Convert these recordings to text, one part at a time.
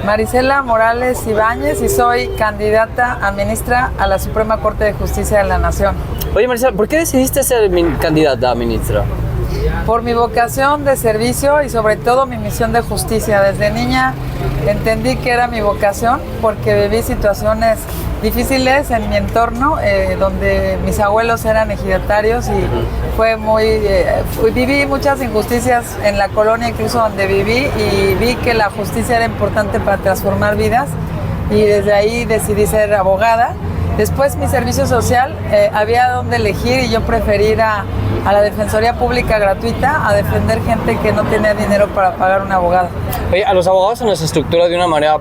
Marisela Morales Ibáñez y soy candidata a ministra a la Suprema Corte de Justicia de la Nación. Oye, Marisela, ¿por qué decidiste ser candidata a ministra? Por mi vocación de servicio y sobre todo mi misión de justicia. Desde niña entendí que era mi vocación porque viví situaciones difíciles en mi entorno, donde mis abuelos eran ejidatarios y viví muchas injusticias en la colonia, incluso donde viví, y vi que la justicia era importante para transformar vidas y desde ahí decidí ser abogada. Después mi servicio social, había donde elegir y yo preferí ir a la Defensoría Pública gratuita a defender gente que no tenía dinero para pagar un abogado. Oye, a los abogados se nos estructura de una manera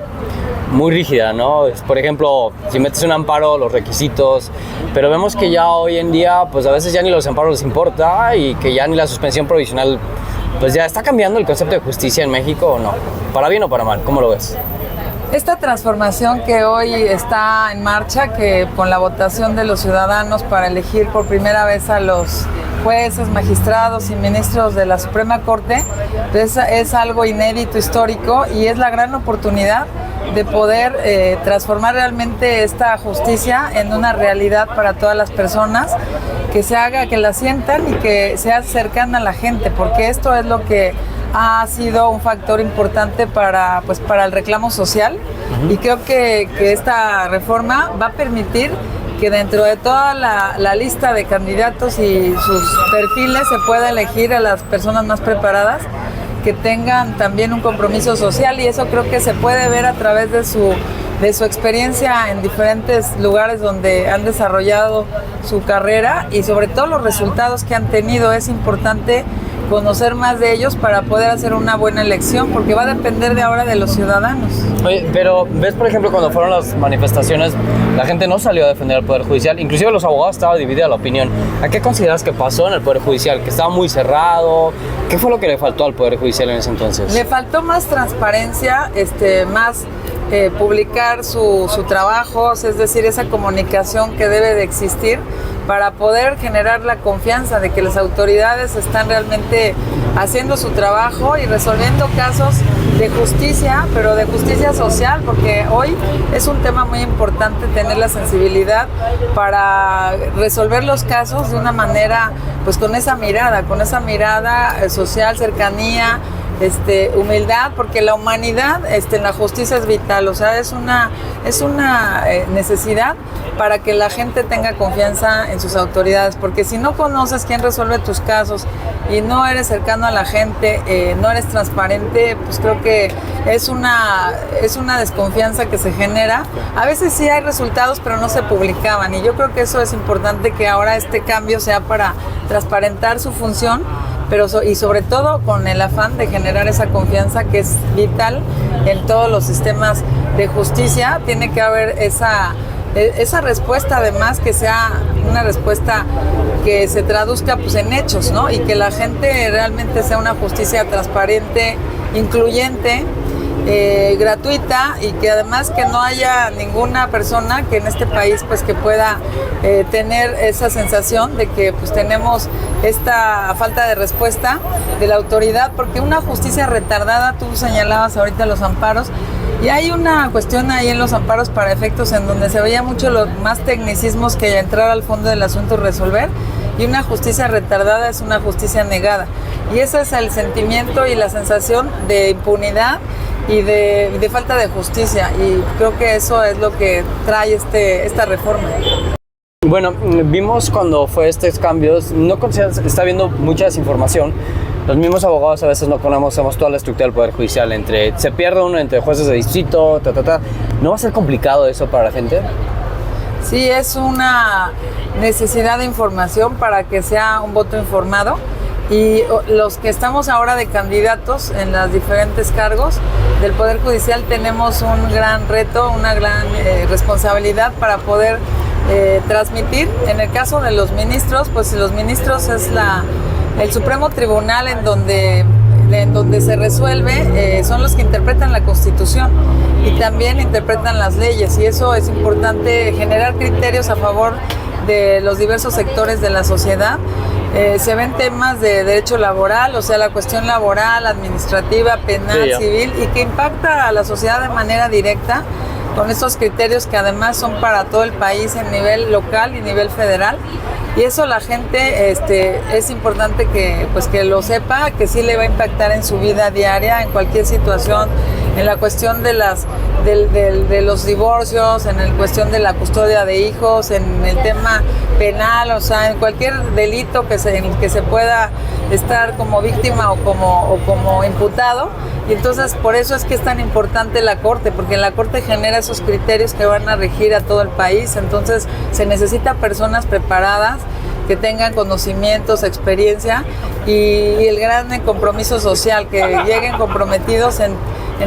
muy rígida, ¿no? Por ejemplo, si metes un amparo, los requisitos, pero vemos que ya hoy en día, pues a veces ya ni los amparos les importa y que ya ni la suspensión provisional, pues ya está cambiando el concepto de justicia en México, ¿o no? ¿Para bien o para mal? ¿Cómo lo ves? Esta transformación que hoy está en marcha, que con la votación de los ciudadanos para elegir por primera vez a los jueces, magistrados y ministros de la Suprema Corte, es algo inédito, histórico, y es la gran oportunidad de poder transformar realmente esta justicia en una realidad para todas las personas, que se haga, que la sientan y que sea cercana a la gente, porque esto es lo que ha sido un factor importante para el reclamo social. Y creo que esta reforma va a permitir que dentro de toda la lista de candidatos y sus perfiles se pueda elegir a las personas más preparadas, que tengan también un compromiso social, y eso creo que se puede ver a través de su experiencia en diferentes lugares donde han desarrollado su carrera y sobre todo los resultados que han tenido. Es importante conocer más de ellos para poder hacer una buena elección, porque va a depender de ahora de los ciudadanos. Oye, pero ves, por ejemplo, cuando fueron las manifestaciones, la gente no salió a defender al Poder Judicial, inclusive los abogados estaba dividida la opinión. ¿A qué consideras que pasó en el Poder Judicial? ¿Que estaba muy cerrado? ¿Qué fue lo que le faltó al Poder Judicial en ese entonces? Le faltó más transparencia, más publicar su trabajo, es decir, esa comunicación que debe de existir para poder generar la confianza de que las autoridades están realmente haciendo su trabajo y resolviendo casos de justicia, pero de justicia social, porque hoy es un tema muy importante tener la sensibilidad para resolver los casos de una manera, pues con esa mirada social, cercanía, humildad, porque la humanidad en la justicia es vital, o sea, es una necesidad para que la gente tenga confianza en sus autoridades, porque si no conoces quién resuelve tus casos y no eres cercano a la gente, no eres transparente, pues creo que es una desconfianza que se genera. A veces sí hay resultados, pero no se publicaban, y yo creo que eso es importante, que ahora este cambio sea para transparentar su función, y sobre todo con el afán de generar esa confianza que es vital en todos los sistemas de justicia. Tiene que haber esa respuesta, además, que sea una respuesta que se traduzca en hechos, ¿no? Y que la gente realmente sea una justicia transparente, incluyente, gratuita, y que además que no haya ninguna persona que en este país que pueda tener esa sensación de que tenemos esta falta de respuesta de la autoridad, porque una justicia retardada, tú señalabas ahorita los amparos, y hay una cuestión ahí en los amparos para efectos en donde se veía mucho los más tecnicismos que entrar al fondo del asunto y resolver, y una justicia retardada es una justicia negada, y ese es el sentimiento y la sensación de impunidad y de falta de justicia, y creo que eso es lo que trae esta reforma. Bueno, vimos cuando fue estos cambios, no consideras, está habiendo mucha desinformación. Los mismos abogados a veces no conocemos toda la estructura del Poder Judicial, se pierde uno entre jueces de distrito, ¿No va a ser complicado eso para la gente? Sí, es una necesidad de información para que sea un voto informado, y los que estamos ahora de candidatos en los diferentes cargos del Poder Judicial tenemos un gran reto, una gran responsabilidad para poder transmitir. En el caso de los ministros, pues los ministros es el Supremo Tribunal en donde se resuelve, son los que interpretan la Constitución y también interpretan las leyes, y eso es importante, generar criterios a favor de los diversos sectores de la sociedad, se ven temas de derecho laboral, o sea, la cuestión laboral, administrativa, penal, sí, civil, y que impacta a la sociedad de manera directa con estos criterios que además son para todo el país en nivel local y nivel federal. Y eso la gente es importante que lo sepa, que sí le va a impactar en su vida diaria, en cualquier situación, en la cuestión de los divorcios, en la cuestión de la custodia de hijos, en el tema penal, o sea, en cualquier delito en el que se pueda estar como víctima o como imputado. Y entonces por eso es que es tan importante la Corte, porque la Corte genera esos criterios que van a regir a todo el país. Entonces se necesita personas preparadas, que tengan conocimientos, experiencia y el gran compromiso social, que lleguen comprometidos en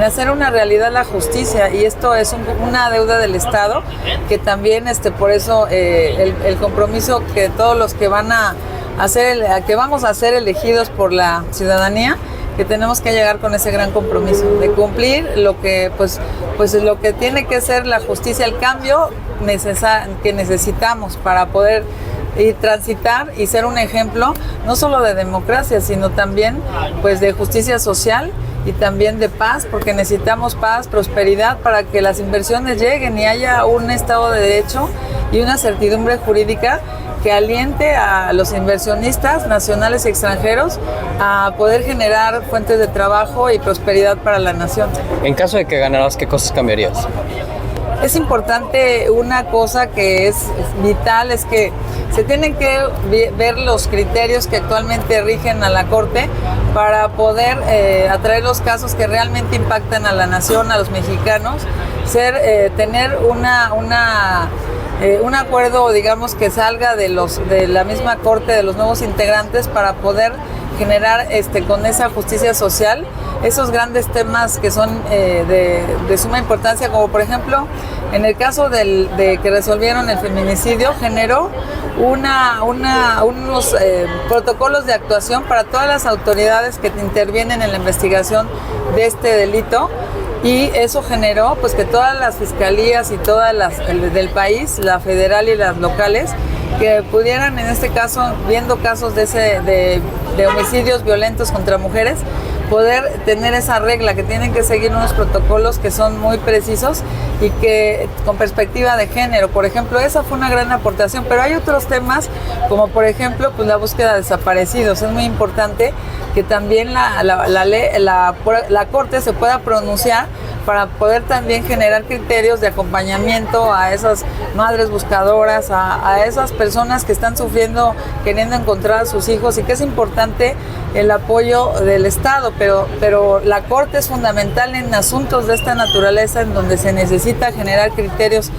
hacer una realidad la justicia. Y esto es una deuda del Estado, que también por eso el compromiso que todos los que van a hacer, que vamos a ser elegidos por la ciudadanía, que tenemos que llegar con ese gran compromiso de cumplir lo que lo que tiene que ser la justicia, el cambio que necesitamos para poder transitar y ser un ejemplo no solo de democracia, sino también de justicia social y también de paz, porque necesitamos paz, prosperidad, para que las inversiones lleguen y haya un Estado de Derecho y una certidumbre jurídica que aliente a los inversionistas nacionales y extranjeros a poder generar fuentes de trabajo y prosperidad para la nación. En caso de que ganaras, ¿qué cosas cambiarías? Es importante una cosa que es vital, es que se tienen que ver los criterios que actualmente rigen a la Corte para poder atraer los casos que realmente impactan a la nación, a los mexicanos, tener un acuerdo, digamos, que salga de la misma Corte, de los nuevos integrantes, para poder generar con esa justicia social esos grandes temas que son de suma importancia, como por ejemplo en el caso de que resolvieron el feminicidio, generó unos protocolos de actuación para todas las autoridades que intervienen en la investigación de este delito. Y eso generó que todas las fiscalías y todas del país, la federal y las locales, que pudieran, en este caso, viendo casos de homicidios violentos contra mujeres, poder tener esa regla, que tienen que seguir unos protocolos que son muy precisos y que con perspectiva de género. Por ejemplo, esa fue una gran aportación, pero hay otros temas, como por ejemplo la búsqueda de desaparecidos. Es muy importante que también la Corte se pueda pronunciar para poder también generar criterios de acompañamiento a esas madres buscadoras, a esas personas que están sufriendo, queriendo encontrar a sus hijos, y que es importante el apoyo del Estado, pero la Corte es fundamental en asuntos de esta naturaleza, en donde se necesita generar criterios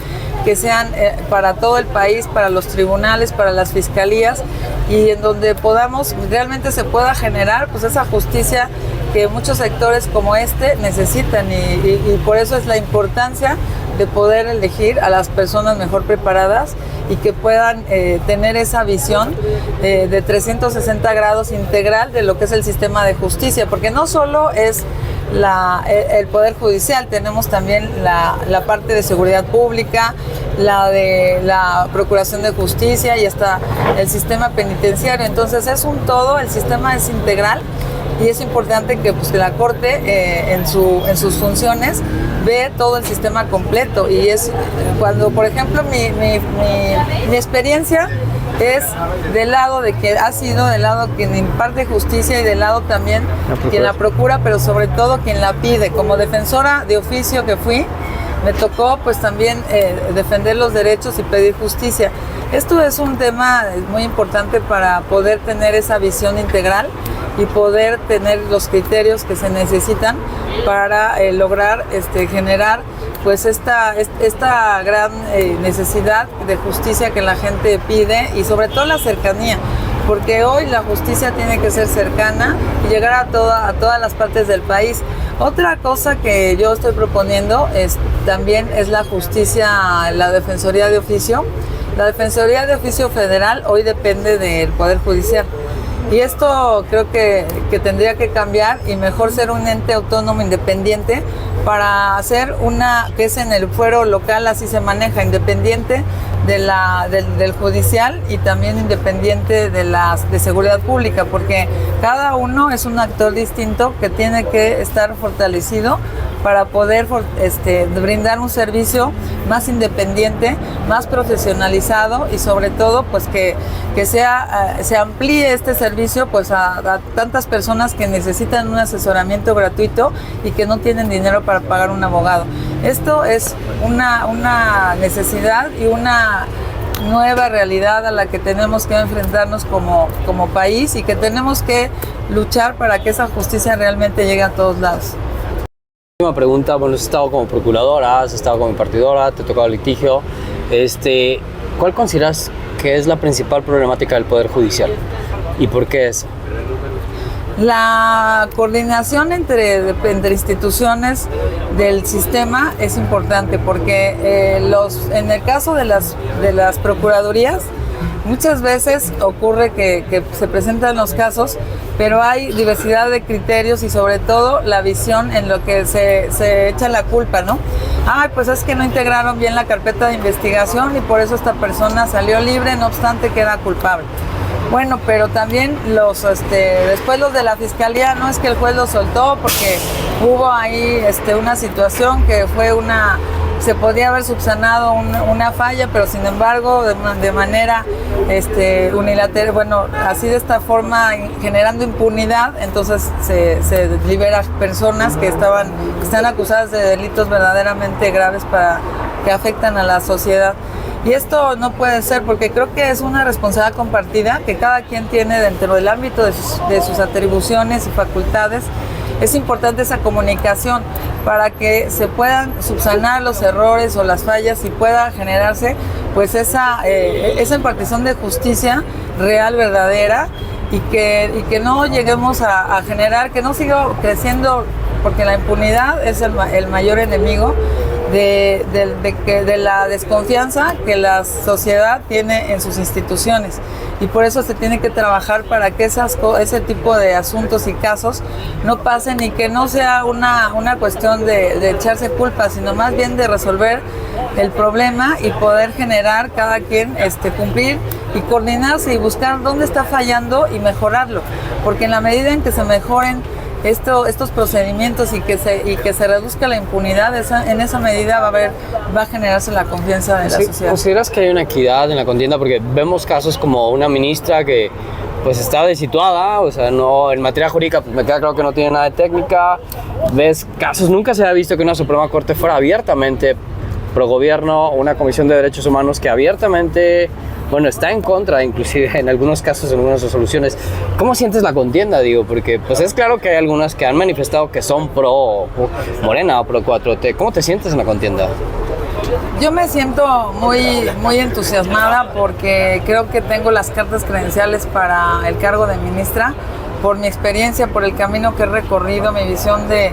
que sean para todo el país, para los tribunales, para las fiscalías, y en donde realmente se pueda generar esa justicia que muchos sectores como necesitan, y por eso es la importancia de poder elegir a las personas mejor preparadas y que puedan tener esa visión de 360 grados integral de lo que es el sistema de justicia, porque no solo es el Poder Judicial, tenemos también la parte de seguridad pública, la de la Procuración de Justicia y hasta el sistema penitenciario. Entonces es un todo, el sistema es integral. Y es importante que la Corte en sus funciones ve todo el sistema completo. Y es cuando, por ejemplo, mi experiencia es del lado de que ha sido del lado quien imparte justicia y del lado también quien la procura, pero sobre todo quien la pide. Como defensora de oficio que fui, me tocó también defender los derechos y pedir justicia. Esto es un tema muy importante para poder tener esa visión integral y poder tener los criterios que se necesitan para lograr generar esta gran necesidad de justicia que la gente pide, y sobre todo la cercanía, porque hoy la justicia tiene que ser cercana y llegar a todas las partes del país. Otra cosa que yo estoy proponiendo también es la justicia, la Defensoría de Oficio. La Defensoría de Oficio Federal hoy depende del Poder Judicial. Y esto creo que tendría que cambiar, y mejor ser un ente autónomo independiente para hacer que es en el fuero local, así se maneja, independiente del judicial y también independiente de seguridad pública, porque cada uno es un actor distinto que tiene que estar fortalecido para poder brindar un servicio más independiente, más profesionalizado y sobre todo pues que se amplíe este servicio pues a tantas personas que necesitan un asesoramiento gratuito y que no tienen dinero para pagar un abogado. Esto es una necesidad y una nueva realidad a la que tenemos que enfrentarnos como país y que tenemos que luchar para que esa justicia realmente llegue a todos lados. Última pregunta, bueno, has estado como procuradora, has estado como impartidora, te ha tocado litigio. ¿Cuál consideras que es la principal problemática del Poder Judicial y por qué es? La coordinación entre instituciones del sistema es importante porque en el caso de las procuradurías muchas veces ocurre que se presentan los casos, pero hay diversidad de criterios y sobre todo la visión en lo que se echa la culpa, ¿no? Pues es que no integraron bien la carpeta de investigación y por eso esta persona salió libre, no obstante que era culpable. Bueno, pero también después los de la fiscalía, no es que el juez los soltó porque hubo ahí una situación que fue se podía haber subsanado una falla, pero sin embargo de manera unilateral, bueno, así de esta forma generando impunidad, entonces se libera personas que están acusadas de delitos verdaderamente graves que afectan a la sociedad. Y esto no puede ser porque creo que es una responsabilidad compartida que cada quien tiene dentro del ámbito de sus atribuciones y facultades. Es importante esa comunicación para que se puedan subsanar los errores o las fallas y pueda generarse pues esa impartición de justicia real, verdadera y que no lleguemos a generar, que no siga creciendo porque la impunidad es el mayor enemigo de la desconfianza que la sociedad tiene en sus instituciones y por eso se tiene que trabajar para que ese tipo de asuntos y casos no pasen y que no sea una cuestión de echarse culpa, sino más bien de resolver el problema y poder generar cada quien cumplir y coordinarse y buscar dónde está fallando y mejorarlo, porque en la medida en que se mejoren estos procedimientos y que se reduzca la impunidad, en esa medida va a generarse la confianza de la sociedad. ¿Consideras que hay una equidad en la contienda? Porque vemos casos como una ministra que pues está desituada, o sea, no, en materia jurídica pues me queda claro que no tiene nada de técnica. Ves casos, nunca se ha visto que una Suprema Corte fuera abiertamente pro gobierno, una Comisión de Derechos Humanos que abiertamente, bueno, está en contra, inclusive en algunos casos, en algunas resoluciones. ¿Cómo sientes la contienda, digo? Porque pues es claro que hay algunas que han manifestado que son pro Morena o pro 4T. ¿Cómo te sientes en la contienda? Yo me siento muy, muy entusiasmada porque creo que tengo las cartas credenciales para el cargo de ministra, por mi experiencia, por el camino que he recorrido, mi visión de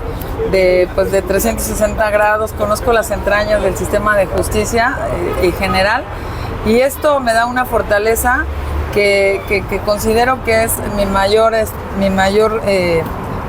360 grados, conozco las entrañas del sistema de justicia en general. Y esto me da una fortaleza que considero que es mi mayor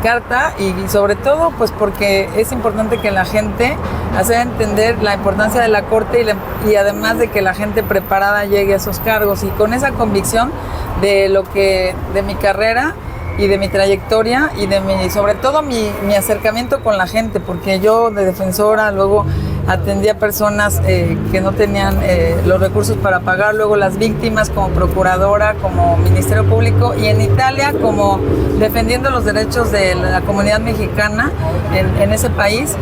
carta y sobre todo pues porque es importante que la gente haga entender la importancia de la Corte y además de que la gente preparada llegue a esos cargos y con esa convicción de mi carrera y de mi trayectoria y sobre todo mi acercamiento con la gente, porque yo de defensora luego atendía personas que no tenían los recursos para pagar, luego las víctimas como procuradora, como Ministerio Público y en Italia como defendiendo los derechos de la comunidad mexicana en ese país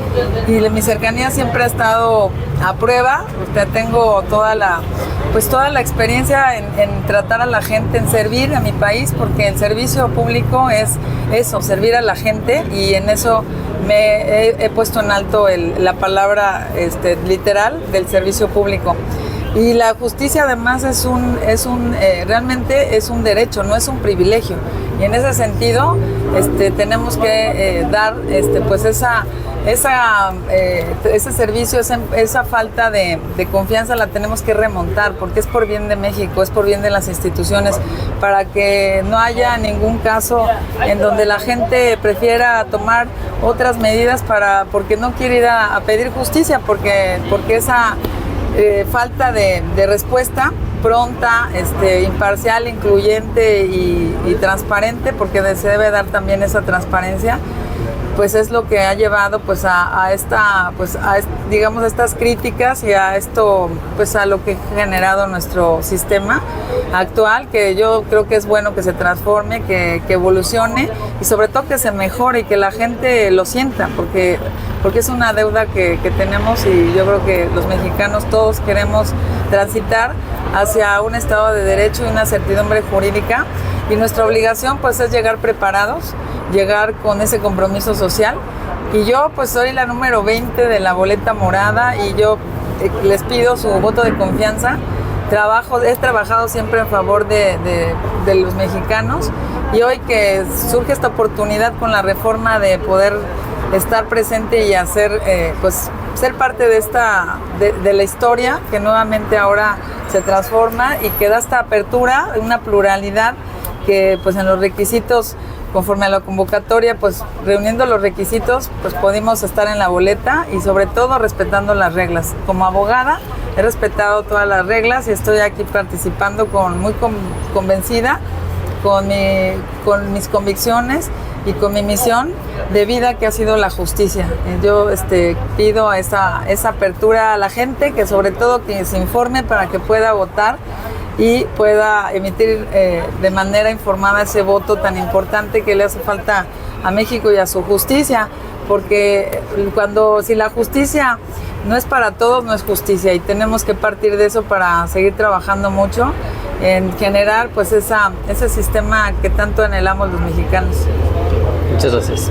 y mi cercanía siempre ha estado a prueba. Tengo toda la experiencia en tratar a la gente, en servir a mi país, porque el servicio público es eso, servir a la gente y en eso he puesto en alto la palabra literal del servicio público. Y la justicia además realmente es un derecho, no es un privilegio. Y en ese sentido tenemos que dar ese servicio, esa falta de confianza la tenemos que remontar porque es por bien de México, es por bien de las instituciones, para que no haya ningún caso en donde la gente prefiera tomar otras medidas porque no quiere ir a pedir justicia, porque falta de respuesta pronta, imparcial, incluyente y transparente, porque se debe dar también esa transparencia, pues es lo que ha llevado pues digamos estas críticas y a esto, pues a lo que ha generado nuestro sistema actual, que yo creo que es bueno que se transforme, que evolucione y sobre todo que se mejore y que la gente lo sienta, porque es una deuda que tenemos, y yo creo que los mexicanos todos queremos transitar hacia un Estado de Derecho y una certidumbre jurídica, y nuestra obligación pues es llegar preparados, llegar con ese compromiso social. Y yo pues soy la número 20 de la boleta morada, y yo les pido su voto de confianza. He trabajado siempre en favor de los mexicanos, y hoy que surge esta oportunidad con la reforma de poder estar presente y hacer pues ser parte de la historia que nuevamente ahora se transforma y que da esta apertura, una pluralidad que pues en los requisitos, conforme a la convocatoria, pues reuniendo los requisitos, pues pudimos estar en la boleta, y sobre todo respetando las reglas. Como abogada he respetado todas las reglas y estoy aquí participando muy convencida con mis convicciones y con mi misión de vida, que ha sido la justicia. Yo pido esa apertura a la gente, que sobre todo que se informe para que pueda votar y pueda emitir de manera informada ese voto tan importante que le hace falta a México y a su justicia, porque si la justicia no es para todos, no es justicia, y tenemos que partir de eso para seguir trabajando mucho en generar pues ese sistema que tanto anhelamos los mexicanos. Muchas gracias.